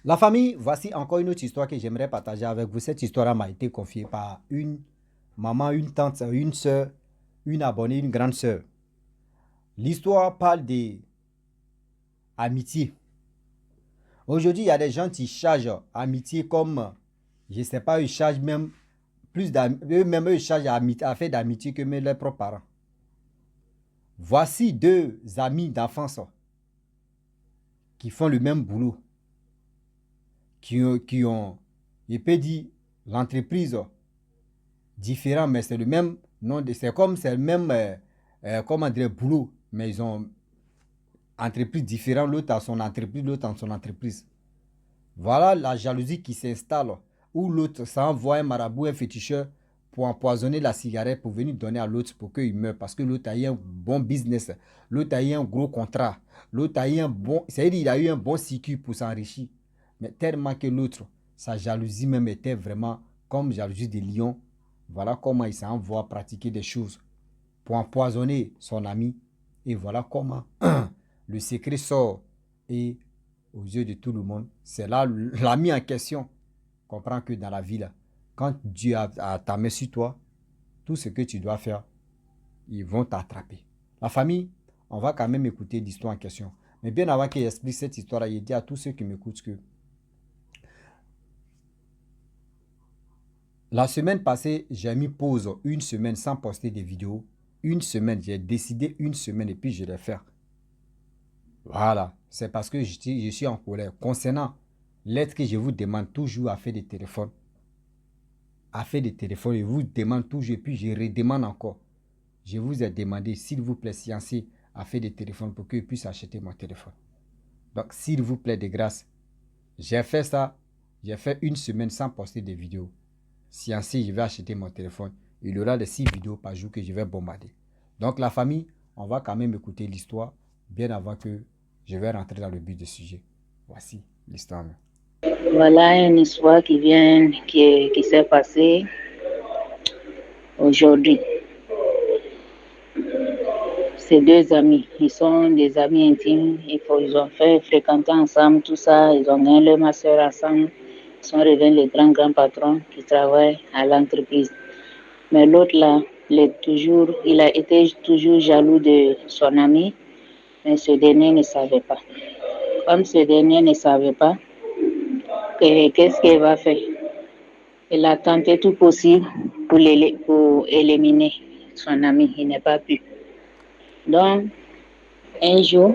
La famille, voici encore une autre histoire que j'aimerais partager avec vous. Cette histoire m'a été confiée par une maman, une tante, une soeur, une abonnée, une grande soeur. L'histoire parle d'amitié. Aujourd'hui, il y a des gens qui chargent amitié comme, je ne sais pas, ils chargent même plus d'amitié, eux-mêmes ils chargent à faire d'amitié que même leurs propres parents. Voici deux amis d'enfance qui font le même boulot, qui ont je peux dire, l'entreprise différent, mais c'est le même nom, c'est comme c'est le même comment dire, boulot, mais ils ont entreprise différente, l'autre a son entreprise, l'autre a son entreprise. Voilà la jalousie qui s'installe, où l'autre s'envoie un marabout, un féticheur, pour empoisonner la cigarette, pour venir donner à l'autre pour qu'il meure, parce que l'autre a eu un bon business, l'autre a eu un gros contrat, l'autre a eu un bon, c'est-à-dire il a eu un bon circuit pour s'enrichir. Mais tellement que l'autre, sa jalousie même était vraiment comme jalousie des lions. Voilà comment il s'envoie pratiquer des choses pour empoisonner son ami. Et voilà comment le secret sort. Et aux yeux de tout le monde, c'est là l'ami en question comprend que dans la vie, là, quand Dieu a ta main sur toi, tout ce que tu dois faire, ils vont t'attraper. La famille, on va quand même écouter l'histoire en question. Mais bien avant qu'il explique cette histoire, il dit à tous ceux qui m'écoutent que la semaine passée, j'ai mis pause une semaine sans poster des vidéos. Une semaine, j'ai décidé une semaine et puis je vais faire. Voilà, c'est parce que je suis en colère. Concernant l'aide que je vous demande toujours à faire des téléphones, je vous demande toujours et puis je redemande encore. Je vous ai demandé, s'il vous plaît, Scienci, à faire des téléphones pour que je puisse acheter mon téléphone. Donc, s'il vous plaît, de grâce, j'ai fait ça. J'ai fait une semaine sans poster des vidéos. Scienci, je vais acheter mon téléphone. Il y aura les 6 vidéos par jour que je vais bombarder. Donc, la famille, on va quand même écouter l'histoire bien avant que je vais rentrer dans le but du sujet. Voici l'histoire. Voilà une histoire qui s'est passée aujourd'hui. Ces deux amis, ils sont des amis intimes, ils ont fait fréquenter ensemble, tout ça, ils ont gagné leur master ensemble, ils sont devenus les grands patrons qui travaillent à l'entreprise. Mais l'autre là, il a été toujours jaloux de son ami, mais ce dernier ne savait pas. Comme ce dernier ne savait pas, qu'est-ce qu'il va faire? Il a tenté tout possible pour éliminer son ami. Il n'a pas pu. Donc, un jour,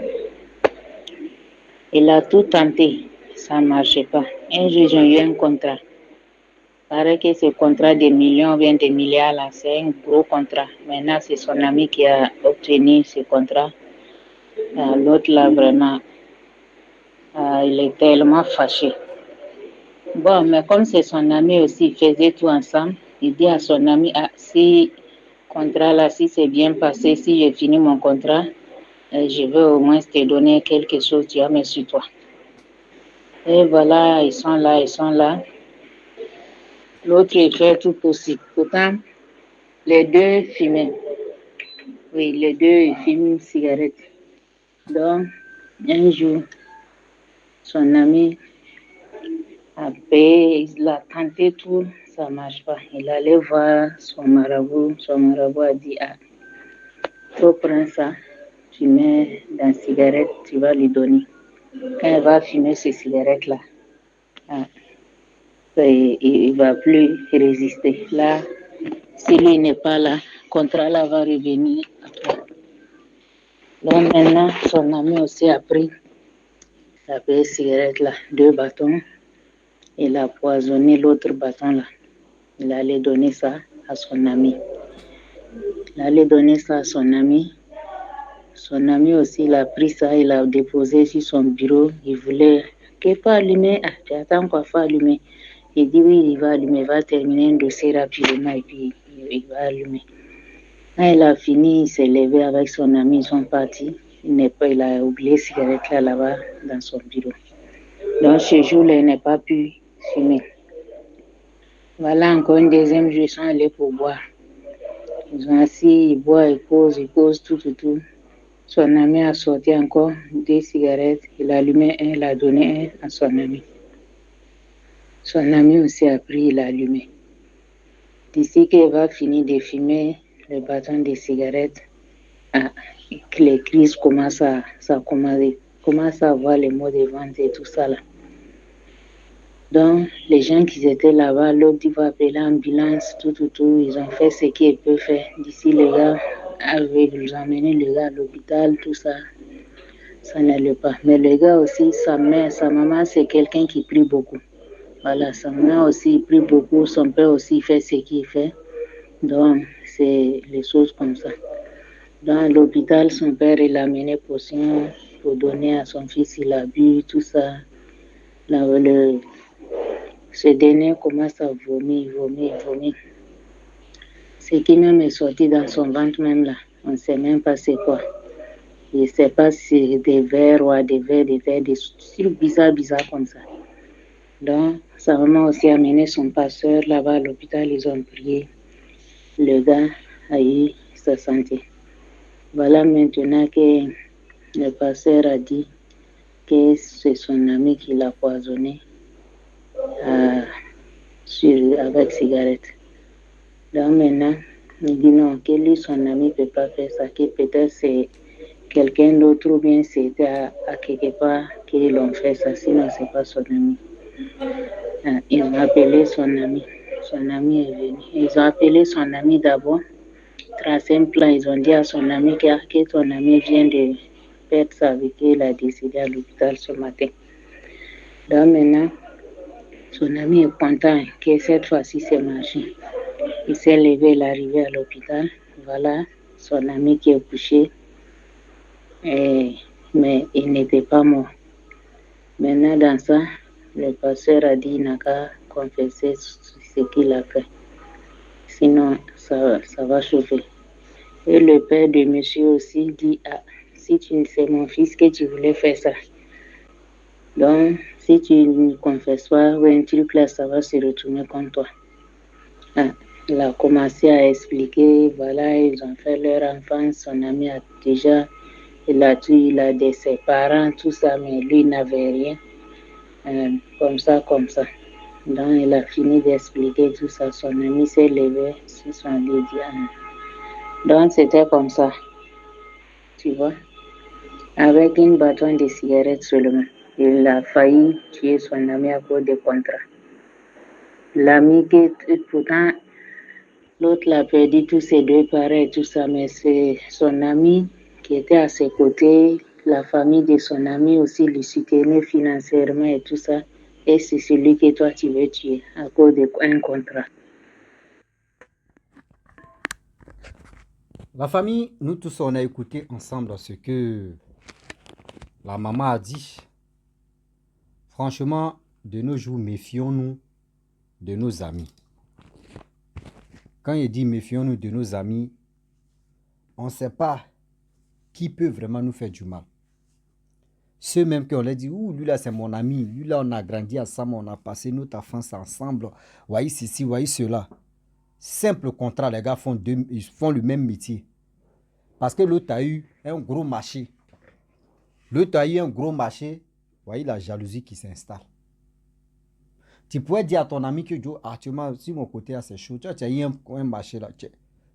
il a tout tenté. Ça ne marchait pas. Un jour, ils ont eu un contrat. Il paraît que ce contrat de millions, bien des milliards, là, c'est un gros contrat. Maintenant, c'est son ami qui a obtenu ce contrat. L'autre, là, vraiment, il est tellement fâché. Bon, mais comme c'est son ami aussi, ils faisaient tout ensemble. Il dit à son ami, si contrat là, si c'est bien passé, si j'ai fini mon contrat, je veux au moins te donner quelque chose, tu as mis sur toi. Et voilà, ils sont là, ils sont là. L'autre, il fait tout possible. Pourtant, les deux fumaient. Oui, les deux, ils fument une cigarette. Donc, un jour, son ami a payé, il a tenté tout, ça ne marche pas. Il allait voir son marabout a dit, faut prendre ça, tu mets dans la cigarette, tu vas lui donner. Quand elle va fumer ces cigarettes-là, il ne va plus résister. Là, si lui n'est pas là, le contrat là va revenir à toi. Donc maintenant, son ami aussi a pris la petite cigarette là, 2 bâtons. Il a poisonné l'autre bâton là. Il allait donner ça à son ami. Il allait donner ça à son ami. Son ami aussi, il a pris ça, il a déposé sur son bureau. Il voulait qu'il faut allumer. Tu attends quoi, faut allumer. Il dit oui, il va allumer, il va terminer un dossier rapidement et puis il va allumer. Quand il a fini, il s'est levé avec son ami, ils sont partis. Il a oublié la cigarette là-bas dans son bureau. Donc ce jour-là, il n'a pas pu fumer. Voilà encore une deuxième jour, ils sont allés pour boire. Ils ont assis, ils boivent, ils causent, tout. Son ami a sorti encore 2 cigarettes. Il a allumé un, il a donné un à son ami. Son ami aussi a pris, il a allumé. D'ici qu'il va finir de fumer le bâton de cigarette, les crises commencent à avoir les mots de vente et tout ça là. Donc, les gens qui étaient là-bas, l'autre il va appeler l'ambulance, tout, ils ont fait ce qu'ils peuvent faire. D'ici, les gars avaient emmené le gars à l'hôpital, tout ça, ça n'allait pas. Mais le gars aussi, sa maman, c'est quelqu'un qui prie beaucoup. Voilà, sa maman aussi prie beaucoup, son père aussi fait ce qu'il fait. Donc, c'est les choses comme ça. Dans l'hôpital, son père, il a amené potion pour donner à son fils, il a bu, tout ça. Là, ce dernier commence à vomir. Ce qui même est sorti dans son ventre même là, on ne sait même pas c'est quoi. Je ne sais pas si c'est des vers ou des trucs bizarres comme ça. Donc, sa maman aussi a amené son pasteur là-bas à l'hôpital, ils ont prié. Le gars a eu sa santé. Voilà maintenant que le pasteur a dit que c'est son ami qui l'a poisonné avec cigarette. Donc maintenant, il dit non, que lui, son ami ne peut pas faire ça, que peut-être c'est quelqu'un d'autre ou bien c'était à quelque part qu'ils l'ont fait ça, sinon c'est pas son ami. Ils ont appelé son ami. Son ami est venu. Ils ont appelé son ami d'abord, tracé un plan, ils ont dit à son ami que son ami vient de perdre sa vie, qu'il a décédé à l'hôpital ce matin. Donc maintenant, son ami est content que cette fois-ci c'est marché. Il s'est levé, il est arrivé à l'hôpital. Voilà, son ami qui est couché. Mais il n'était pas mort. Maintenant, dans ça, le pasteur a dit qu'il n'a qu'à confesser ce qu'il a fait. Sinon, ça va chauffer. Et le père de monsieur aussi dit, si c'est mon fils que tu voulais faire ça. Donc, si tu ne confesses pas ou un truc là, ça va se retourner contre toi. Il a commencé à expliquer, voilà, ils ont fait leur enfance, son ami a déjà, il a de ses parents, tout ça, mais lui n'avait rien. Comme ça. Donc, il a fini d'expliquer tout ça. Son ami s'est levé sur son lit. Donc, c'était comme ça, tu vois, avec une bâton de cigarette seulement. Il a failli tuer son ami à cause des contrats. L'ami qui, pourtant, l'autre l'a perdu tous ses deux parents et tout ça, mais c'est son ami qui était à ses côtés. La famille de son ami aussi lui soutenait financièrement et tout ça. Et c'est celui que toi tu veux tuer à cause d'un contrat. La famille, nous tous, on a écouté ensemble ce que la maman a dit. Franchement, de nos jours, méfions-nous de nos amis. Quand il dit méfions-nous de nos amis, on ne sait pas qui peut vraiment nous faire du mal. Ceux même qu'on leur dit, lui là c'est mon ami, lui là on a grandi ensemble, on a passé notre enfance ensemble, voyez ceci, voyez cela. Simple contrat, les gars ils font le même métier. Parce que l'autre a eu un gros marché. Voyez la jalousie qui s'installe. Tu pourrais dire à ton ami que actuellement, si mon côté a ces choses, tu as eu un marché là.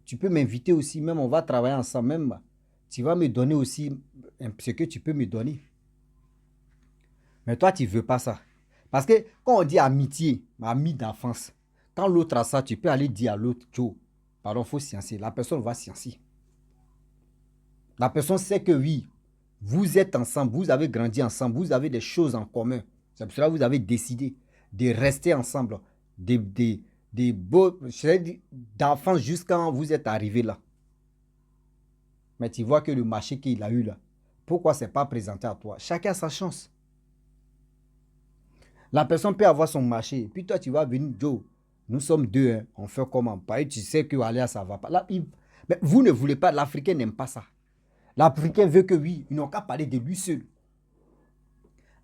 Tu peux m'inviter aussi, même on va travailler ensemble, même tu vas me donner aussi ce que tu peux me donner. Mais toi, tu ne veux pas ça. Parce que quand on dit amitié, ami d'enfance, quand l'autre a ça, tu peux aller dire à l'autre, pardon, il faut sciencer. La personne va sciencer. La personne sait que oui, vous êtes ensemble, vous avez grandi ensemble, vous avez des choses en commun. C'est pour cela que vous avez décidé de rester ensemble, d'enfance jusqu'à quand vous êtes arrivé là. Mais tu vois que le marché qu'il a eu là, pourquoi ce n'est pas présenté à toi? Chacun a sa chance. La personne peut avoir son marché, puis toi tu vas venir, nous sommes deux, on fait comment? Tu sais que Aléa, ça ne va pas. Là, mais vous ne voulez pas, l'Africain n'aime pas ça. L'Africain veut que oui, ils n'ont qu'à parler de lui seul.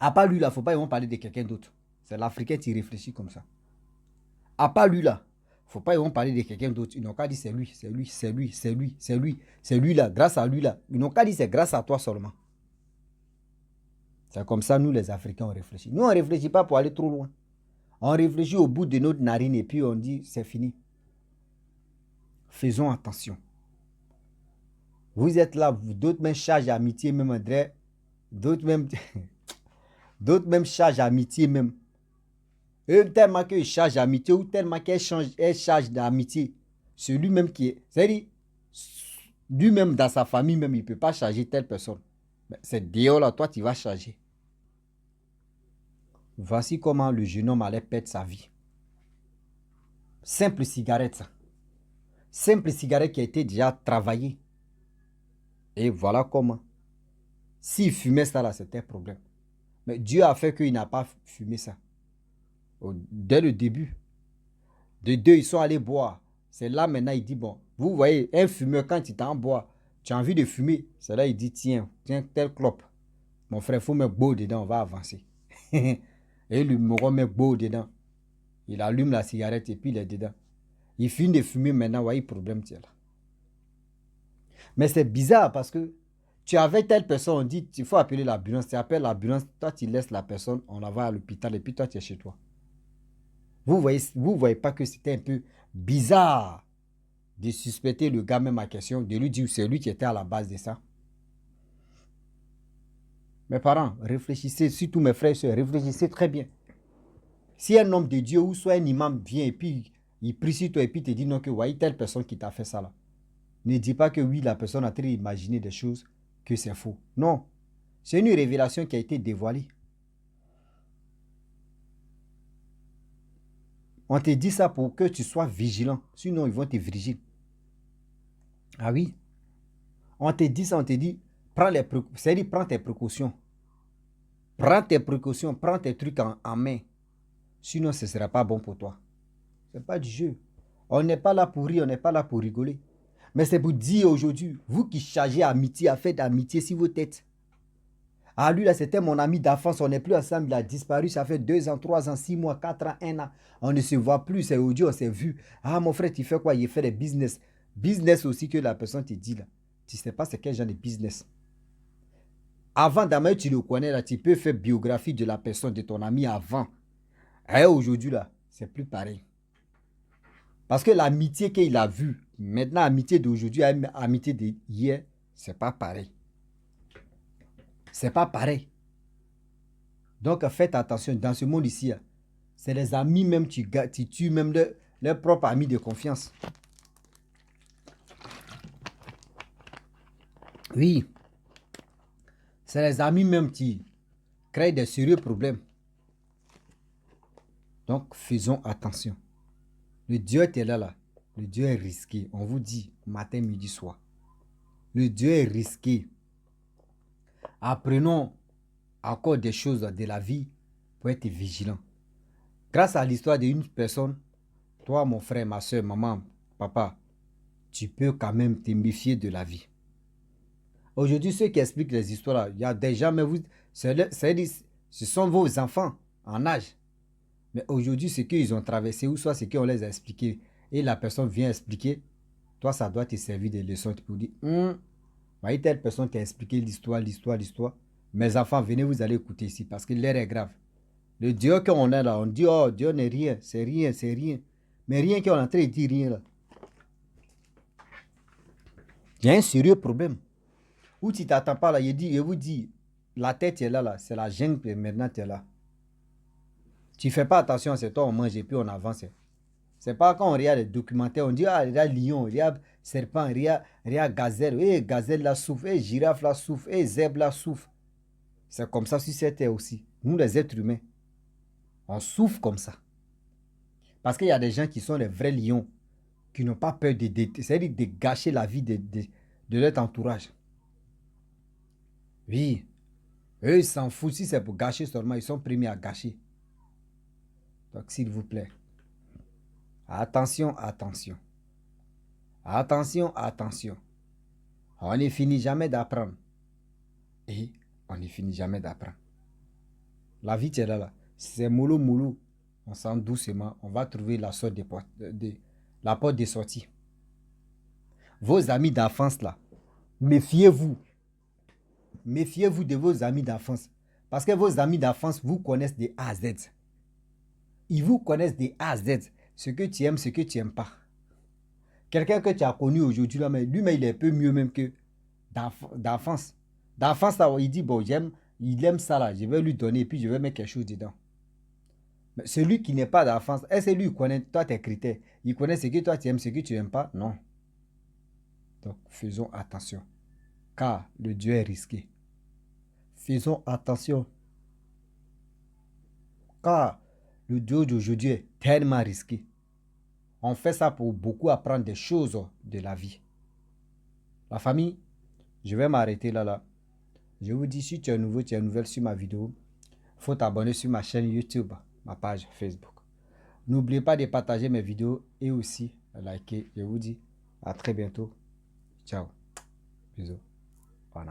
À part lui là, il ne faut pas ils vont parler de quelqu'un d'autre. C'est l'Africain qui réfléchit comme ça. À part lui là, il ne faut pas ils vont parler de quelqu'un d'autre. Ils n'ont qu'à dire c'est lui là, grâce à lui là. Ils n'ont qu'à dire c'est grâce à toi seulement. C'est comme ça nous les Africains on réfléchit. Nous on ne réfléchit pas pour aller trop loin. On réfléchit au bout de notre narine et puis on dit c'est fini. Faisons attention. Vous êtes là, d'autres même chargent amitié même, André. D'autres même, d'autres même chargent amitié même. Eux, tellement qu'ils chargent amitié ou tellement qu'elle charge d'amitié. Celui-même qui est. C'est-à-dire, lui-même dans sa famille même, il ne peut pas charger telle personne. C'est dehors là, toi tu vas charger. Voici comment le jeune homme allait perdre sa vie. Simple cigarette ça. Simple cigarette qui a été déjà travaillée. Et voilà comment. S'il fumait ça là, c'était un problème. Mais Dieu a fait qu'il n'a pas fumé ça. Dès le début. De deux, ils sont allés boire. C'est là maintenant, il dit, bon, vous voyez, un fumeur, quand il t'en boit, tu as envie de fumer. C'est là, il dit, tiens, tel clope. Mon frère, il faut mettre beau dedans, on va avancer. Et le moron met beau dedans. Il allume la cigarette et puis il est dedans. Il finit de fumer maintenant, voyez, problème, tiens là. Mais c'est bizarre parce que tu es avec telle personne, on dit, il faut appeler l'ambulance. Tu appelles l'ambulance, toi, tu laisses la personne, on la va à l'hôpital et puis toi, tu es chez toi. Vous voyez pas que c'était un peu bizarre de suspecter le gars même à question, de lui dire c'est lui qui était à la base de ça. Mes parents, réfléchissez, surtout mes frères et soeurs, réfléchissez très bien. Si un homme de Dieu ou soit un imam vient et puis il prie sur toi et puis te dit non que voyez telle personne qui t'a fait ça là. Ne dis pas que oui, la personne a en train d'imaginer des choses, que c'est faux. Non, c'est une révélation qui a été dévoilée. On te dit ça pour que tu sois vigilant. Sinon, ils vont te vigiler. Ah oui. On te dit ça, on te dit, prends tes précautions. Prends tes précautions, prends tes trucs en main. Sinon, ce ne sera pas bon pour toi. Ce n'est pas du jeu. On n'est pas là pour rire, on n'est pas là pour rigoler. Mais c'est pour dire aujourd'hui, vous qui chargez amitié, à faire d'amitié sur vos têtes. Ah, lui là, c'était mon ami d'enfance, on n'est plus ensemble, il a disparu, ça fait 2 ans, 3 ans, 6 mois, 4 ans, 1 an. On ne se voit plus, c'est audio, on s'est vu. Ah, mon frère, tu fais quoi? Il fait des business. Business aussi que la personne te dit là. Tu ne sais pas c'est quel genre de business. Avant d'amener, tu le connais là, tu peux faire biographie de la personne, de ton ami avant. Et aujourd'hui là, c'est plus pareil. Parce que l'amitié qu'il a vue, maintenant l'amitié d'aujourd'hui, l'amitié d'hier, c'est pas pareil. C'est pas pareil. Donc faites attention, dans ce monde ici, c'est les amis même, tu tues même leurs propres amis de confiance. Oui. C'est les amis même qui créent des sérieux problèmes. Donc faisons attention. Le Dieu est là. Le Dieu est risqué. On vous dit matin, midi, soir. Le Dieu est risqué. Apprenons encore des choses de la vie pour être vigilant. Grâce à l'histoire d'une personne, toi, mon frère, ma soeur, maman, papa, tu peux quand même te méfier de la vie. Aujourd'hui, ceux qui expliquent les histoires, il y a des gens, mais ce sont vos enfants en âge. Mais aujourd'hui, ce qu'ils ont traversé, ou soit ce qu'on les a expliqué, et la personne vient expliquer, toi, ça doit te servir de leçon pour dire, voyez, telle personne t'a expliqué l'histoire. Mes enfants, venez, vous allez écouter ici, parce que l'air est grave. Le Dieu qu'on a là, on dit, oh, Dieu n'est rien, c'est rien. Mais rien qu'on est en train de dire rien là. Il y a un sérieux problème. Où tu ne t'attends pas là, je vous dis, la tête est là, c'est la jungle, maintenant tu es là. Tu ne fais pas attention, c'est toi, on mange et puis on avance. C'est pas quand on regarde les documentaires, on dit, ah, il y a lion, il y a serpent, il y a gazelle, et gazelle la souffle, et girafe la souffle, et zèbre la souffle. C'est comme ça sur cette terre aussi. Nous, les êtres humains, on souffre comme ça. Parce qu'il y a des gens qui sont les vrais lions, qui n'ont pas peur c'est-à-dire de gâcher la vie de leur entourage. Oui, eux, ils s'en foutent. Si c'est pour gâcher seulement, ils sont premiers à gâcher. Donc, s'il vous plaît, attention. On ne finit jamais d'apprendre. Et on ne finit jamais d'apprendre. La vie, c'est là. C'est mollo. On sent doucement. On va trouver la porte de sortie. Vos amis d'enfance, là, méfiez-vous. Méfiez-vous de vos amis d'enfance. Parce que vos amis d'enfance vous connaissent de A à Z. Ils vous connaissent des A à Z. Ce que tu aimes, ce que tu n'aimes pas. Quelqu'un que tu as connu aujourd'hui, là, mais lui, mais il est un peu mieux même que d'enfance. D'enfance, là, il dit, bon, il aime ça, là, je vais lui donner, et puis je vais mettre quelque chose dedans. Mais celui qui n'est pas d'enfance, est-ce que lui, il connaît, toi, tes critères? Il connaît ce que toi, tu aimes, ce que tu n'aimes pas? Non. Donc, faisons attention, car le Dieu est risqué. Faisons attention, car le Dieu d'aujourd'hui est tellement risqué. On fait ça pour beaucoup apprendre des choses de la vie. La famille, je vais m'arrêter là. Je vous dis, si tu es nouveau, tu es nouvelle sur ma vidéo, il faut t'abonner sur ma chaîne YouTube, ma page Facebook. N'oubliez pas de partager mes vidéos et aussi liker. Je vous dis à très bientôt. Ciao. Bisous. Bonne